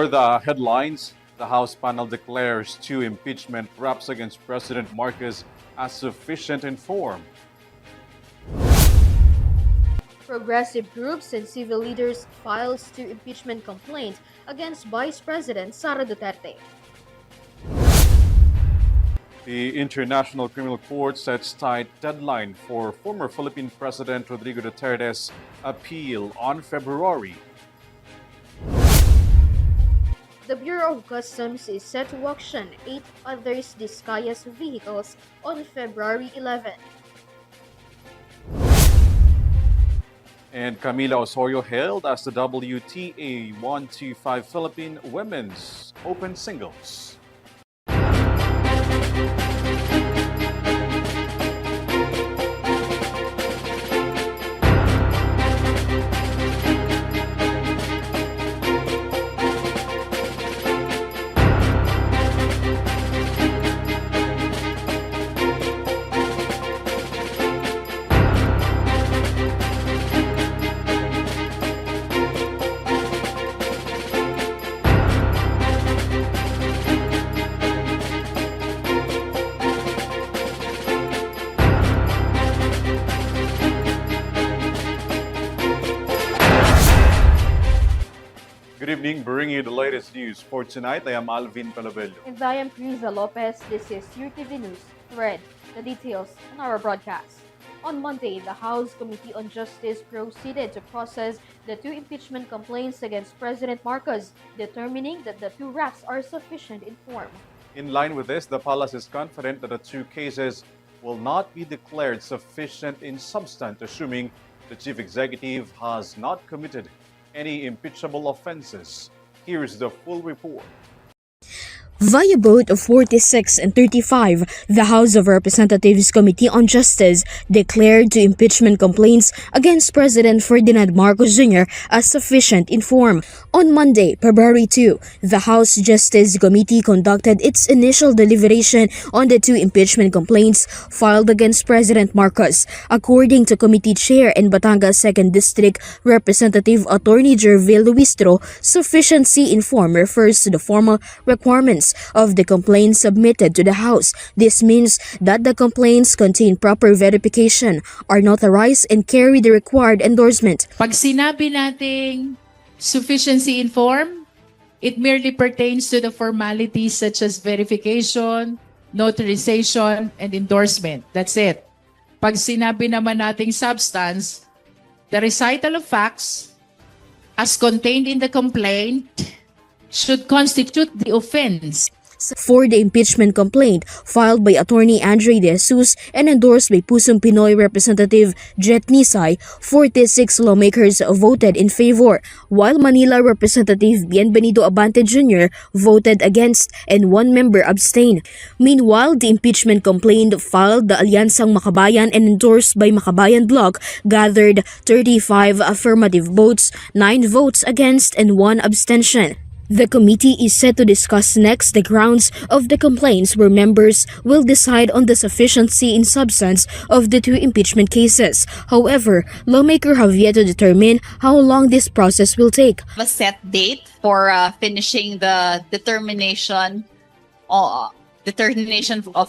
For the headlines, the House panel declares 2 impeachment raps against President Marcos as sufficient in form. Progressive groups and civil leaders files 2 impeachment complaints against Vice President Sara Duterte. The International Criminal Court sets tight deadline for former Philippine President Rodrigo Duterte's appeal on February. The Bureau of Customs is set to auction 8 others disguised vehicles on February 11. And Camila Osorio hailed as the WTA 125 Philippine Women's Open Singles. Good evening, bringing you the latest news for tonight. I am ALVIN PELOBELLO. And I am KRIZZA Lopez. This is Eurotv News. Thread the details on our broadcast. On Monday, the House Committee on Justice proceeded to process the 2 impeachment complaints against President Marcos, determining that the 2 raps are sufficient in form. In line with this, the Palace is confident that the 2 cases will not be declared sufficient in substance, assuming the Chief Executive has not committed any impeachable offenses. Here's the full report. Via vote of 46 and 35, the House of Representatives Committee on Justice declared 2 impeachment complaints against President Ferdinand Marcos Jr. as sufficient in form. On Monday, February 2, the House Justice Committee conducted its initial deliberation on the 2 impeachment complaints filed against President Marcos. According to Committee Chair and Batangas 2nd District Representative Attorney Jervil Luistro, sufficiency in form refers to the formal requirements of the complaints submitted to the House. This means that the complaints contain proper verification, are notarized, and carry the required endorsement. Pag sinabi nating sufficiency in form, it merely pertains to the formalities such as verification, notarization, and endorsement. That's it. Pag sinabi naman nating substance, the recital of facts as contained in the complaint should constitute the offense. For the impeachment complaint filed by Attorney Andre De Jesus and endorsed by Pusong Pinoy Representative Jet Nisay, 46 lawmakers voted in favor, while Manila Representative Bienvenido Abante Jr. voted against and 1 member abstained. Meanwhile, the impeachment complaint filed the Alyansang Makabayan and endorsed by Makabayan Bloc gathered 35 affirmative votes, 9 votes against, and 1 abstention. The committee is set to discuss next the grounds of the complaints, where members will decide on the sufficiency in substance of the 2 impeachment cases. However, lawmakers have yet to determine how long this process will take. A set date for finishing the determination of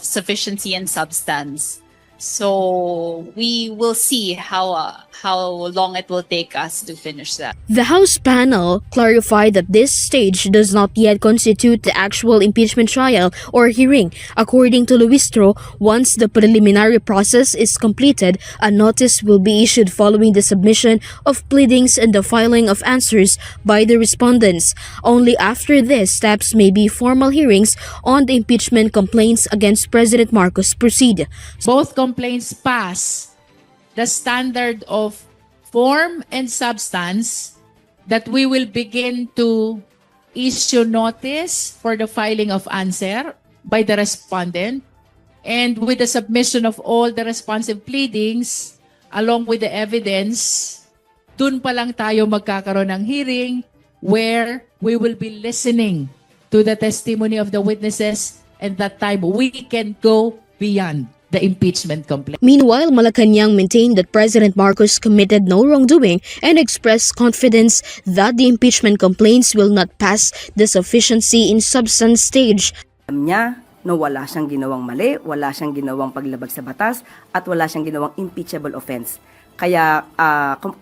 sufficiency and substance. So we will see how long it will take us to finish that. The House panel clarified that this stage does not yet constitute the actual impeachment trial or hearing. According to Luistro, once the preliminary process is completed, a notice will be issued following the submission of pleadings and the filing of answers by the respondents. Only after this, steps may be formal hearings on the impeachment complaints against President Marcos proceed. Both complaints pass the standard of form and substance, that we will begin to issue notice for the filing of answer by the respondent, and with the submission of all the responsive pleadings along with the evidence, dun pa lang tayo magkakaroon ng hearing where we will be listening to the testimony of the witnesses, and that time we can go beyond. the impeachment complaint. Meanwhile, Malacanang maintained that President Marcos committed no wrongdoing and expressed confidence that the impeachment complaints will not pass the sufficiency in substance stage. Alam niya na wala siyang ginawang mali, wala siyang ginawang paglabag sa batas, at wala siyang ginawang impeachable offense. Kaya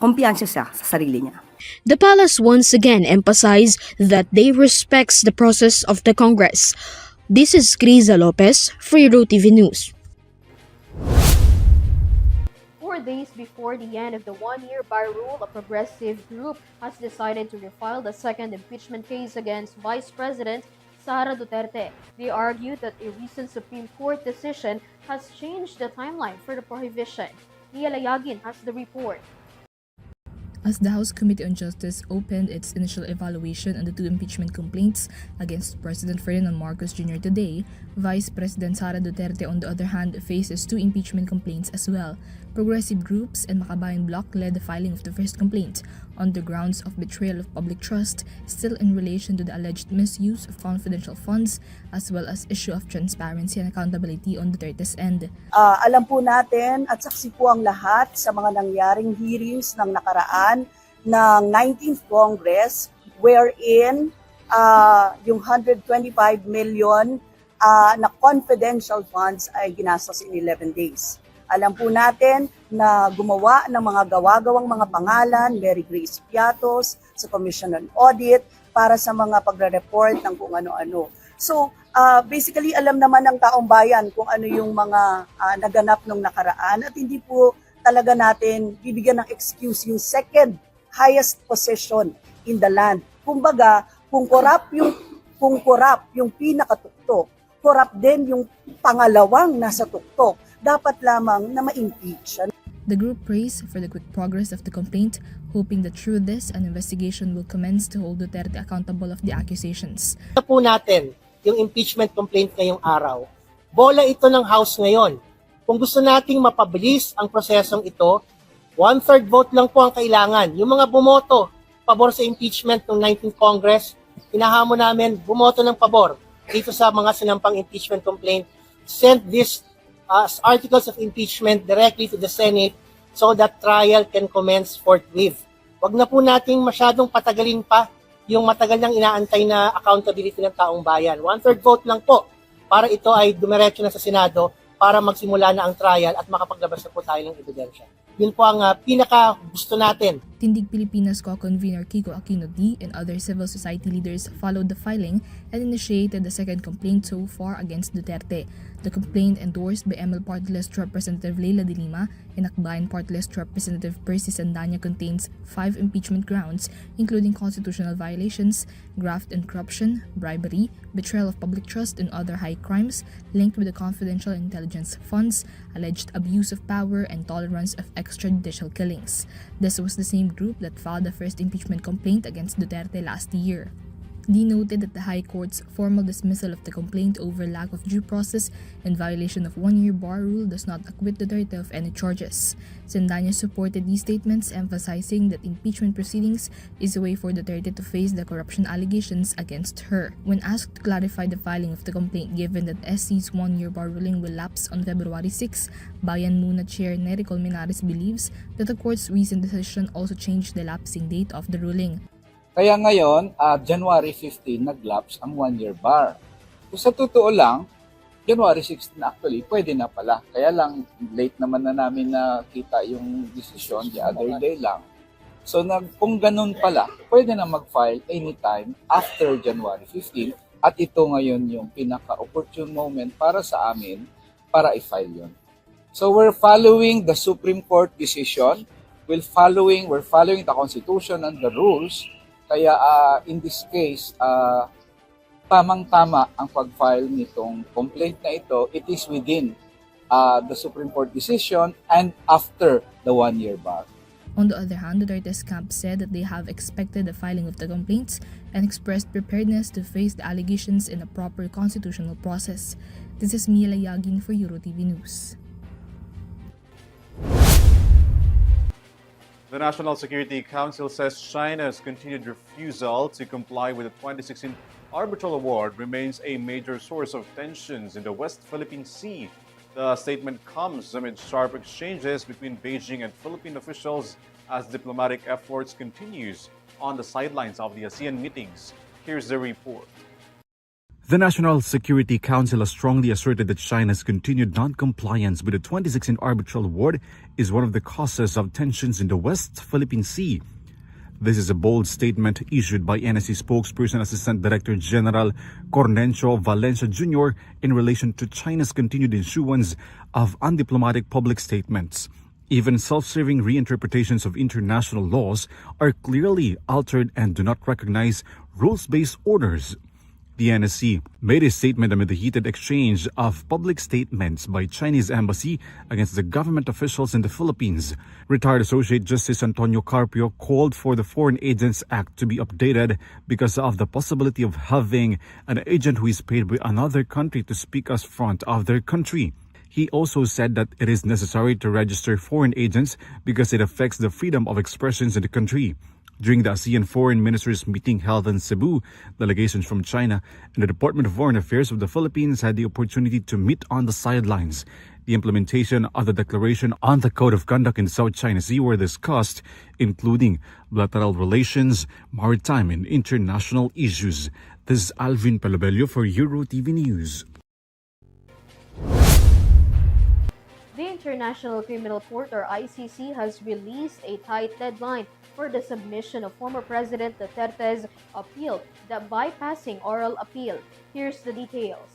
kumpiyansa siya sa sarili niya. The palace once again emphasized that they respects the process of the Congress. This is KRIZZA Lopez for Eurotv News. 4 days before the end of the one-year bar rule, a progressive group has decided to refile the second impeachment case against Vice President Sara Duterte. They argued that a recent Supreme Court decision has changed the timeline for the prohibition. Nia Layagin has the report. As the House Committee on Justice opened its initial evaluation on the two impeachment complaints against President Ferdinand Marcos Jr. today, Vice President Sara Duterte, on the other hand, faces two impeachment complaints as well. Progressive groups and Makabayan Bloc led the filing of the first complaint on the grounds of betrayal of public trust, still in relation to the alleged misuse of confidential funds, as well as issue of transparency and accountability on Duterte's end. Alam po natin at saksi po ang lahat sa mga nangyaring hearings ng nakaraan ng 19th Congress wherein yung 125 million na confidential funds ay ginastos in 11 days. Alam po natin na gumawa ng mga gawa-gawang mga pangalan, Mary Grace Piatos, sa Commission on Audit, para sa mga pagre-report ng kung ano-ano. So, basically, alam naman ng taong bayan kung ano yung mga naganap nung nakaraan at hindi po talaga natin bibigyan ng excuse yung second highest position in the land. Kumbaga, kung corrupt yung pinakatuktok, corrupt din yung pangalawang nasa tuktok, dapat lamang na ma-impeach. The group praised for the quick progress of the complaint, hoping that through this, an investigation will commence to hold Duterte accountable of the accusations. Ito po natin yung impeachment complaint ngayong araw. Bola ito ng House ngayon. Kung gusto nating mapabilis ang prosesong ito, 1/3 vote lang po ang kailangan. Yung mga bumoto pabor sa impeachment ng 19th Congress, hinahamon namin bumoto ng pabor dito sa mga sinampang impeachment complaint. Send this as articles of impeachment directly to the Senate so that trial can commence forthwith. Wag na po nating masyadong patagalin pa yung matagal nang inaantay na accountability ng taong bayan. 1/3 vote lang po para ito ay dumiretso na sa Senado para magsimula na ang trial at makapaglabas na po tayo ng ebidensya. Yun po ang pinaka gusto natin. Tindig Pilipinas Co-Convener Kiko Aquino D and other civil society leaders followed the filing and initiated the second complaint so far against Duterte. The complaint, endorsed by ML Party List Representative Leila de Lima and Akbayan Party List Representative Percy Sandanya, contains 5 impeachment grounds, including constitutional violations, graft and corruption, bribery, betrayal of public trust, and other high crimes linked with the confidential intelligence funds, alleged abuse of power, and tolerance of extrajudicial killings. This was the same group that filed the first impeachment complaint against Duterte last year. They noted that the High Court's formal dismissal of the complaint over lack of due process and violation of one-year bar rule does not acquit Duterte of any charges. Sandanya supported these statements, emphasizing that impeachment proceedings is a way for Duterte to face the corruption allegations against her. When asked to clarify the filing of the complaint given that SC's one-year bar ruling will lapse on February 6, Bayan Muna Chair Nery Colmenares believes that the court's recent decision also changed the lapsing date of the ruling. Kaya ngayon, January 15, nag-lapse ang one-year bar. Kung sa totoo lang, January 16 actually, pwede na pala. Kaya lang, late naman na namin nakita yung decision the other day lang. So kung ganun pala, pwede na mag-file anytime after January 15. At ito ngayon yung pinaka-opportune moment para sa amin para i-file yun. So we're following the Supreme Court decision. We're following the Constitution and the rules. Kaya in this case, tamang-tama ang pag-file nitong complaint na ito. It is within the Supreme Court decision and after the one-year bar. On the other hand, Duterte's camp said that they have expected the filing of the complaints and expressed preparedness to face the allegations in a proper constitutional process. This is Mia Layagin for Eurotv News. The National Security Council says China's continued refusal to comply with the 2016 arbitral award remains a major source of tensions in the West Philippine Sea. The statement comes amid sharp exchanges between Beijing and Philippine officials as diplomatic efforts continues on the sidelines of the ASEAN meetings. Here's the report. The National Security Council has strongly asserted that China's continued non-compliance with the 2016 arbitral award is one of the causes of tensions in the West Philippine Sea. This is a bold statement issued by NSC spokesperson Assistant Director General Cornencio Valencia Jr. in relation to China's continued issuance of undiplomatic public statements. Even self-serving reinterpretations of international laws are clearly altered and do not recognize rules-based orders. The NSC made a statement amid the heated exchange of public statements by Chinese embassy against the government officials in the Philippines. Retired Associate Justice Antonio Carpio called for the Foreign Agents Act to be updated because of the possibility of having an agent who is paid by another country to speak as front of their country. He also said that it is necessary to register foreign agents because it affects the freedom of expressions in the country. During the ASEAN Foreign Ministers meeting held in Cebu, delegations from China and the Department of Foreign Affairs of the Philippines had the opportunity to meet on the sidelines. The implementation of the Declaration on the Code of Conduct in South China Sea were discussed, including bilateral relations, maritime and international issues. This is ALVIN PELOBELLO for Eurotv News. The International Criminal Court, or ICC, has released a tight deadline for the submission of former President Duterte's appeal, that bypassing oral appeal. Here's the details.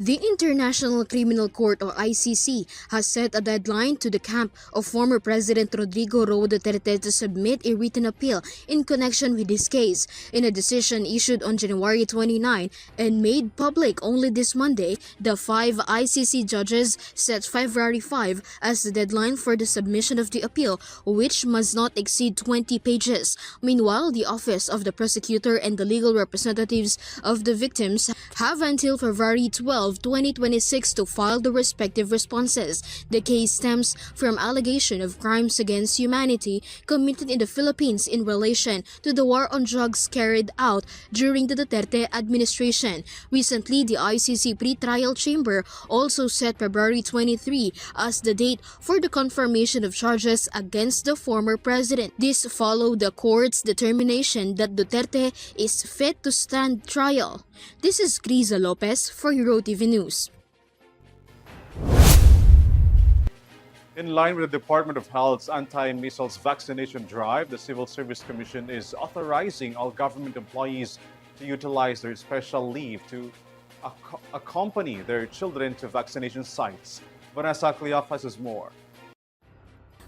The International Criminal Court, or ICC, has set a deadline to the camp of former President Rodrigo Roa Duterte to submit a written appeal in connection with this case. In a decision issued on January 29 and made public only this Monday, the 5 ICC judges set February 5 as the deadline for the submission of the appeal, which must not exceed 20 pages. Meanwhile, the Office of the Prosecutor and the legal representatives of the victims have until February 12, 2026 to file the respective responses. The case stems from allegation of crimes against humanity committed in the Philippines in relation to the war on drugs carried out during the Duterte administration. Recently, the ICC pre-trial chamber also set February 23 as the date for the confirmation of charges against the former president. This followed the court's determination that Duterte is fit to stand trial. This is KRIZZA Lopez for Eurotv News. In line with the Department of Health's anti-measles vaccination drive, the Civil Service Commission is authorizing all government employees to utilize their special leave to accompany their children to vaccination sites. Vanessa Cleophas has more.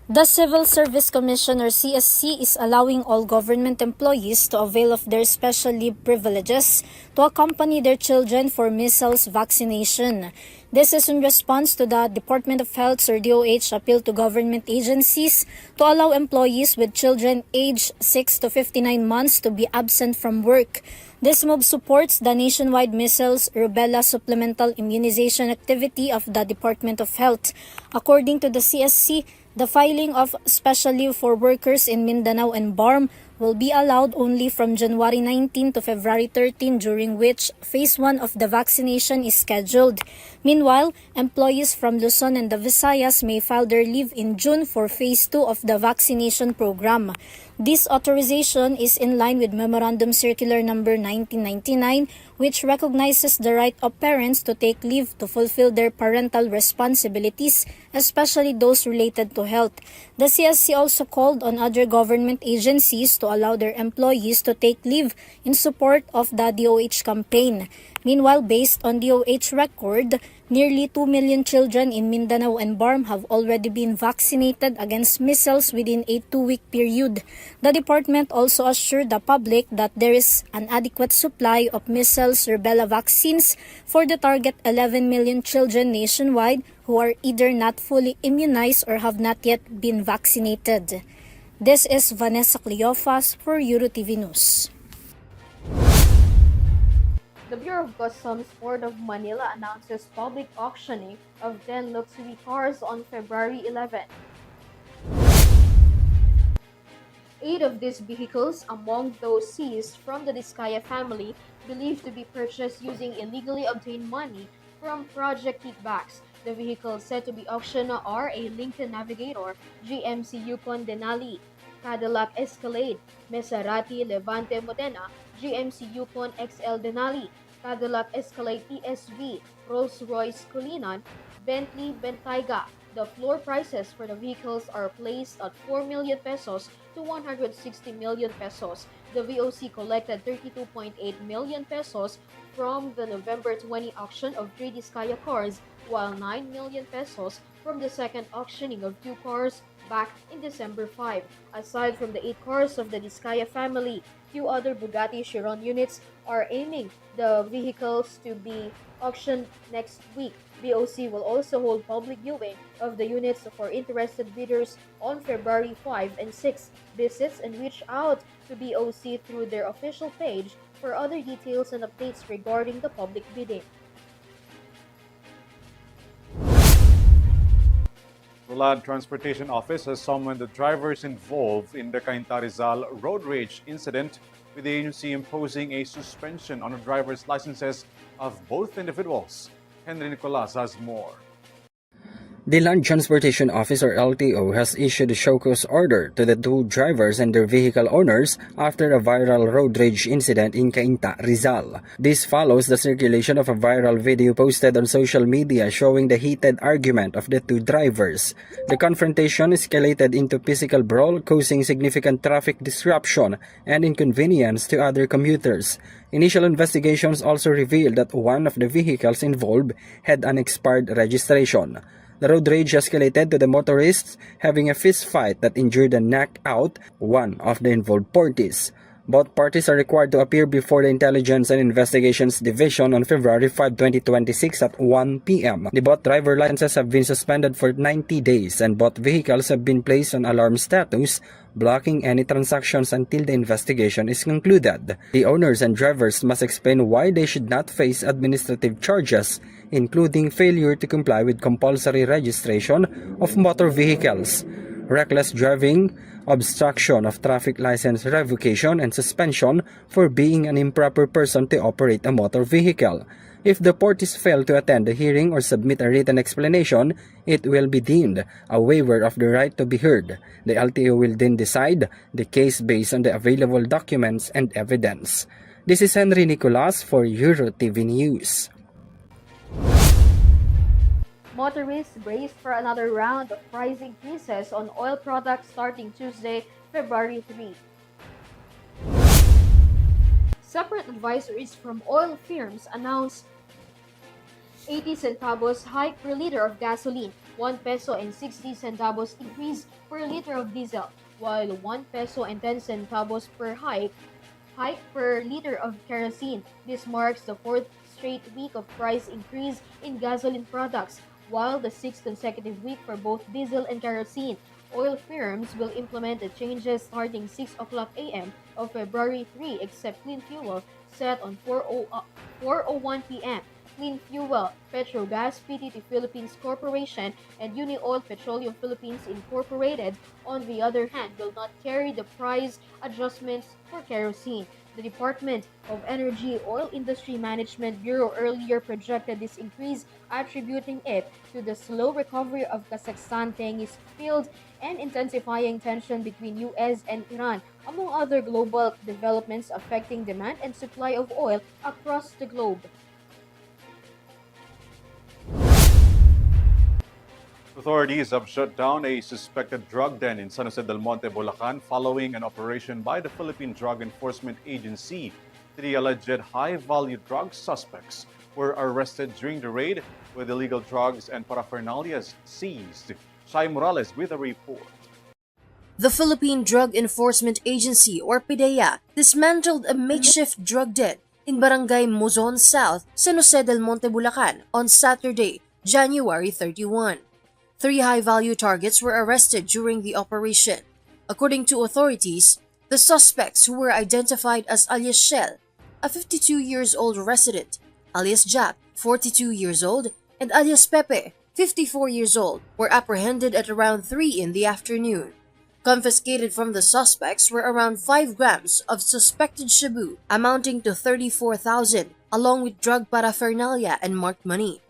The Civil Service Commission, or CSC, is allowing all government employees to avail of their special leave privileges to accompany their children for measles vaccination. This is in response to the Department of Health, or DOH, appeal to government agencies to allow employees with children aged 6 to 59 months to be absent from work. This move supports the nationwide measles, rubella supplemental immunization activity of the Department of Health. According to the CSC, the filing of special leave for workers in Mindanao and BARM will be allowed only from January 19 to February 13, during which Phase 1 of the vaccination is scheduled. Meanwhile, employees from Luzon and the Visayas may file their leave in June for Phase 2 of the vaccination program. This authorization is in line with Memorandum Circular Number 1999, which recognizes the right of parents to take leave to fulfill their parental responsibilities, especially those related to health. The CSC also called on other government agencies to allow their employees to take leave in support of the DOH campaign. Meanwhile, based on DOH record, nearly 2 million children in Mindanao and BARM have already been vaccinated against measles within a 2-week period. The department also assured the public that there is an adequate supply of measles rubella vaccines for the target 11 million children nationwide who are either not fully immunized or have not yet been vaccinated. This is Vanessa Cleophas for Eurotv News. The Bureau of Customs Port of Manila announces public auctioning of 10 luxury cars on February 11. 8 of these vehicles, among those seized from the Discaya family, believed to be purchased using illegally obtained money from project kickbacks. The vehicles set to be auctioned are a Lincoln Navigator, GMC Yukon Denali, Cadillac Escalade, Maserati Levante Modena, GMC Yukon XL Denali, Cadillac Escalade ESV, Rolls-Royce Cullinan, Bentley Bentayga. The floor prices for the vehicles are placed at 4 million pesos to 160 million pesos. The VOC collected 32.8 million pesos from the November 20 auction of 3 Diskaya cars, while 9 million pesos from the second auctioning of 2 cars back in December 5. Aside from the 8 cars of the Diskaya family, few other Bugatti Chiron units are aiming the vehicles to be auctioned next week. BOC will also hold public viewing of the units for interested bidders on February 5 and 6. Visits and reach out to BOC through their official page for other details and updates regarding the public bidding. The Land Transportation Office has summoned the drivers involved in the Cainta Rizal road rage incident, with the agency imposing a suspension on the driver's licenses of both individuals. Henry Nicolas has more. The Land Transportation Office or LTO has issued a show cause order to the 2 drivers and their vehicle owners after a viral road rage incident in Cainta, Rizal. This follows the circulation of a viral video posted on social media showing the heated argument of the 2 drivers. The confrontation escalated into physical brawl, causing significant traffic disruption and inconvenience to other commuters. Initial investigations also revealed that one of the vehicles involved had an expired registration. The road rage escalated to the motorists having a fist fight that injured and knocked out one of the involved parties. Both parties are required to appear before the Intelligence and Investigations Division on February 5, 2026 at 1 p.m. The both driver licenses have been suspended for 90 days and both vehicles have been placed on alarm status, blocking any transactions until the investigation is concluded. The owners and drivers must explain why they should not face administrative charges, including failure to comply with compulsory registration of motor vehicles, reckless driving, obstruction of traffic license revocation, and suspension for being an improper person to operate a motor vehicle. If the parties fail to attend the hearing or submit a written explanation, it will be deemed a waiver of the right to be heard. The LTO will then decide the case based on the available documents and evidence. This is Henry Nicolas for Eurotv News. Motorists braced for another round of price increases on oil products starting Tuesday, February 3. Separate advisories from oil firms announced 80 centavos hike per liter of gasoline, 1 peso and 60 centavos increase per liter of diesel, while 1 peso and 10 centavos per hike per liter of kerosene. This marks the 4th straight week of price increase in gasoline products, while the 6th consecutive week for both diesel and kerosene. Oil firms will implement the changes starting 6 o'clock a.m. of February 3, except Clean Fuel set on 4:01 p.m. Clean Fuel, Petrogas PTT Philippines Corporation, and Unioil Petroleum Philippines Incorporated, on the other hand, will not carry the price adjustments for kerosene. The Department of Energy Oil Industry Management Bureau earlier projected this increase, attributing it to the slow recovery of Kazakhstan Tengiz field and intensifying tension between US and Iran, among other global developments affecting demand and supply of oil across the globe. Authorities have shut down a suspected drug den in San Jose del Monte, Bulacan, following an operation by the Philippine Drug Enforcement Agency. 3 alleged high-value drug suspects were arrested during the raid, with illegal drugs and paraphernalia seized. Shai Morales with a report. The Philippine Drug Enforcement Agency, or PDEA, dismantled a makeshift drug den in Barangay Mozon South, San Jose del Monte, Bulacan on Saturday, January 31. 3 high-value targets were arrested during the operation. According to authorities, the suspects, who were identified as alias Shell, a 52-years-old resident, alias Jack, 42 years old, and alias Pepe, 54 years old, were apprehended at around 3 in the afternoon. Confiscated from the suspects were around 5 grams of suspected shabu, amounting to 34,000, along with drug paraphernalia and marked money.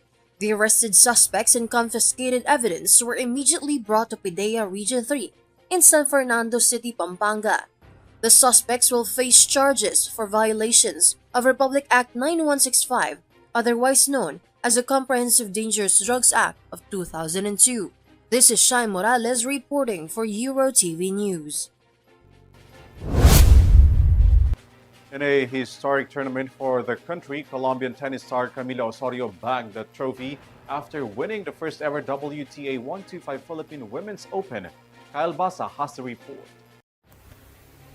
The arrested suspects and confiscated evidence were immediately brought to PIDEA Region 3 in San Fernando City, Pampanga. The suspects will face charges for violations of Republic Act 9165, otherwise known as the Comprehensive Dangerous Drugs Act of 2002. This is Shai Morales reporting for Eurotv News. In a historic tournament for the country, Colombian tennis star Camila Osorio bagged the trophy after winning the first ever WTA 125 Philippine Women's Open. Kyle Basa has the report.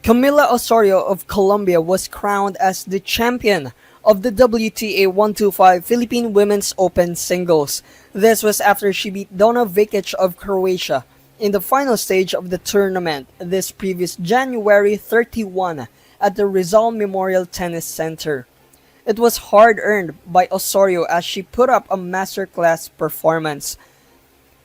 Camila Osorio of Colombia was crowned as the champion of the WTA 125 Philippine Women's Open singles. This was after she beat Donna Vekic of Croatia in the final stage of the tournament this previous January 31 at the Rizal Memorial Tennis Center. It was hard-earned by Osorio as she put up a masterclass performance.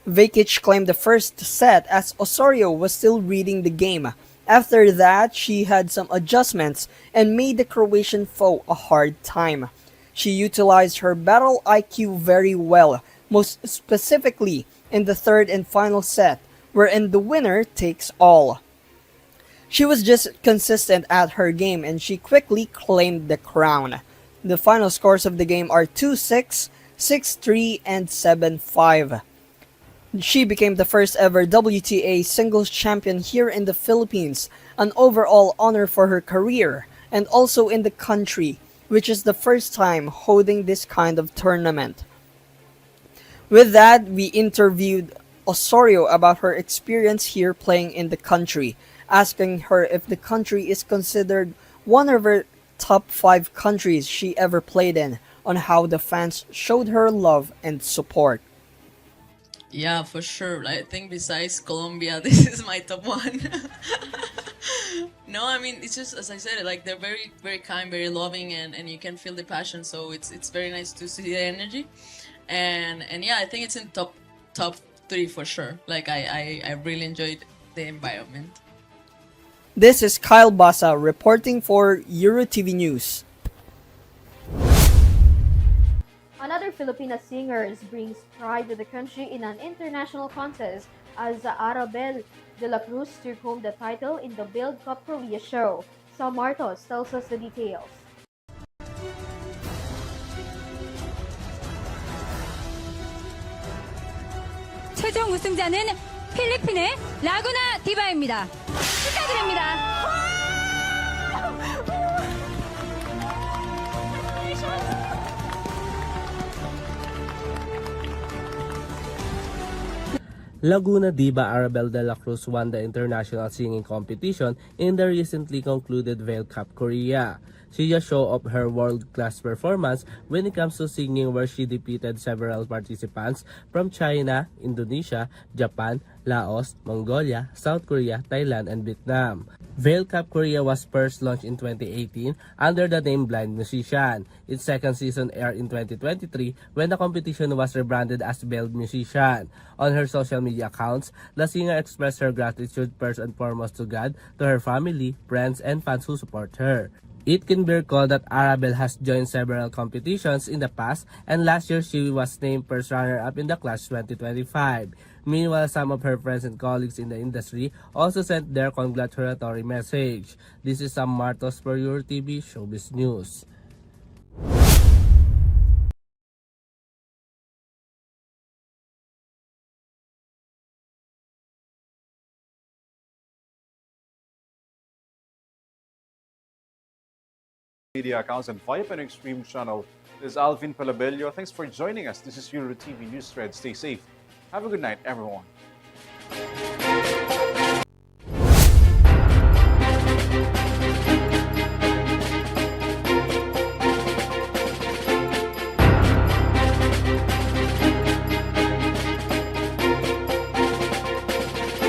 Vekic claimed the first set as Osorio was still reading the game. After that, she had some adjustments and made the Croatian foe a hard time. She utilized her battle IQ very well, most specifically in the third and final set, wherein the winner takes all. She was just consistent at her game and she quickly claimed the crown. The final scores of the game are 2-6, 6-3, and 7-5. She became the first ever WTA singles champion here in the Philippines, an overall honor for her career, and also in the country, which is the first time holding this kind of tournament. With that, we interviewed Osorio about her experience here playing in the country, asking her if the country is considered one of her top 5 countries she ever played in, on how the fans showed her love and support. Yeah, for sure. I think besides Colombia, this is my top one. No, I mean, it's just, as I said, like they're very, very kind, very loving, and you can feel the passion. So it's very nice to see the energy. And yeah, I think it's in top 3 for sure. Like I really enjoyed the environment. This is Kyle Basa reporting for Eurotv News. Another Filipina singer brings pride to the country in an international contest as Arabel de la Cruz took home the title in the Build Cup Korea show. Sam Martos tells us the details. 최종 우승자는 필리핀의 라구나 디바입니다. 축하드립니다. Laguna diva Arabel de la Cruz won the international singing competition in the recently concluded Veil Cup Korea. She just showed off her world-class performance when it comes to singing, where she defeated several participants from China, Indonesia, Japan, Laos, Mongolia, South Korea, Thailand, and Vietnam. Veil Cup Korea was first launched in 2018 under the name Blind Musician. Its second season aired in 2023 when the competition was rebranded as Veiled Musician. On her social media accounts, the singer expressed her gratitude first and foremost to God, to her family, friends, and fans who support her. It can be recalled that Arabel has joined several competitions in the past, and last year she was named first runner-up in the Clash 2025. Meanwhile, some of her friends and colleagues in the industry also sent their congratulatory message. This is Sam Martos for Eurotv Showbiz News. Media accounts and Viper Extreme channel. This is ALVIN PELOBELLO. Thanks for joining us. This is Eurotv News Thread. Stay safe. Have a good night, everyone.